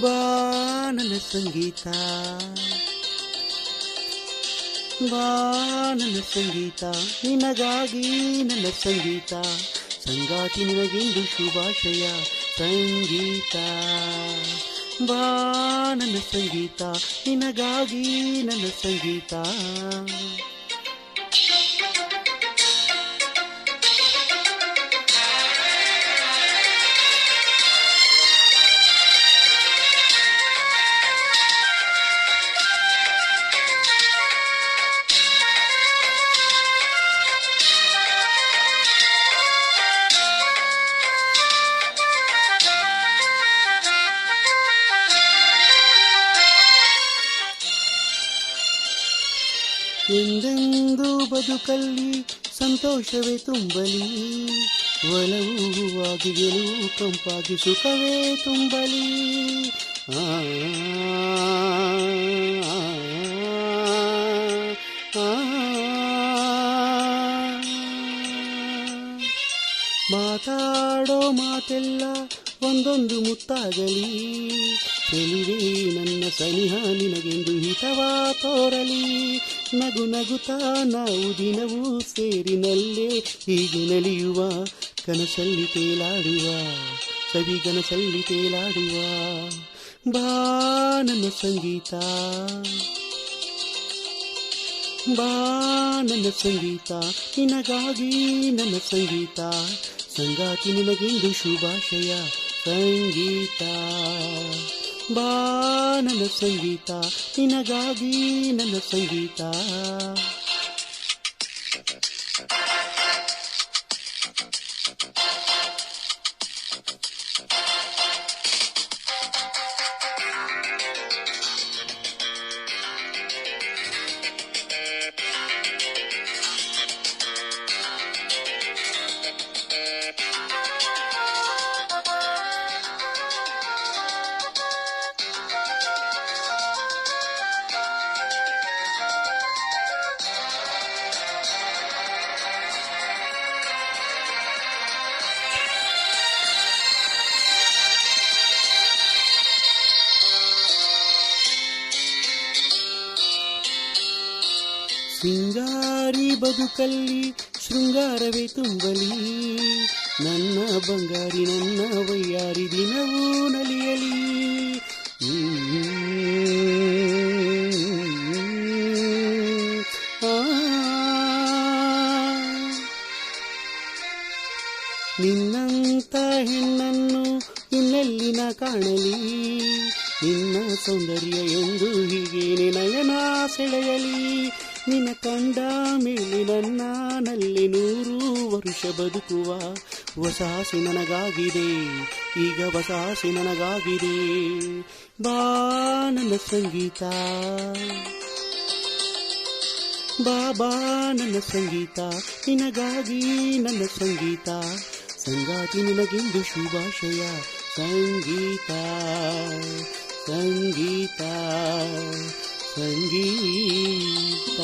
ಬಾ ನನ್ನ ಸಂಗೀತ, ಬಾ ನನ್ನ ಸಂಗೀತ, ನಿನಗಾಗಿ ನನ್ನ ಸಂಗೀತ, ಸಂಗಾತಿ ನಿನಗೆಂದು ಶುಭಾಶಯ ಸಂಗೀತ. ಬಾ ನನ್ನ ಸಂಗೀತ, ನಿನಗಾಗಿ ನನ್ನ ಸಂಗೀತ. ಎಂದೆಂದು ಬದುಕಲ್ಲಿ ಸಂತೋಷವೇ ತುಂಬಲಿ, ಒಲವು ಹೂವಾಗಿ ಗೆಲುವು ಕಂಪಾಗಿ ಸುಖವೇ ತುಂಬಲಿ. ಮಾತಾಡೋ ಮಾತೆಲ್ಲ ಒಂದೊಂದು ಮುತ್ತಾಗಲಿ, ಚೆಲುವೆ ನನ್ನ ಸನಿಹ ನಿನಗೆಂದು ಹಿತವಾ ತೋರಲಿ. ನಗು ನಗುತ್ತಾ ನಾವು ದಿನವೂ ಸೇರಿನಲ್ಲೇ ಹೀಗೆ ನಲಿಯುವ, ಕನಸಲ್ಲಿ ತೇಲಾಡುವ, ಸವಿಗನಸಲ್ಲಿ ತೇಲಾಡುವ. ಬಾ ನನ್ನ ಸಂಗೀತ, ಬಾ ನನ್ನ ಸಂಗೀತ, ನಿನಗಾಗಿ ನನ್ನ ಸಂಗೀತ, ಸಂಗಾತಿ ನಿನಗೆಂದು ಶುಭಾಶಯ ಸಂಗೀತ. ಬಾ ನನ್ನ ಸಂಗೀತ, ನಿನಗಾಗಿ ನನ್ನ ಸಂಗೀತ. ಸಿಂಗಾರಿ ಬದುಕಲ್ಲಿ ಶೃಂಗಾರವೇ ತುಂಬಲಿ, ನನ್ನ ಬಂಗಾರಿ ನನ್ನ ವಯ್ಯಾರಿ ದಿನವೂ ನಲಿಯಲಿ. ನಿನ್ನಂತ ಹೆಣ್ಣನ್ನು ಇನ್ನೆಲ್ಲಿನ ಕಾಣಲಿ, ನಿನ್ನ ಸೌಂದರ್ಯ ಎಂದು ಹೀಗೇನೆ ನಯನ ಸೆಳೆಯಲಿ. ನಿನ್ನ ಕಂಡ ಮೇಲೆ ನನ್ನಲ್ಲಿ 100 ವರುಷ ಬದುಕುವ ಹೊಸಾಸಿ ನನಗಾಗಿದೆ, ಈಗ ಹೊಸಾಸಿ ನನಗಾಗಿದೆ. ಬಾ ನನ್ನ ಸಂಗೀತ, ಬಾಬಾ ನನ್ನ ಸಂಗೀತ, ನಿನಗಾಗಿ ನನ್ನ ಸಂಗೀತ, ಸಂಗಾತಿ ನಿನಗೆಂದು ಶುಭಾಶಯ ಸಂಗೀತ ಸಂಗೀತ ಸಂಗೀತ.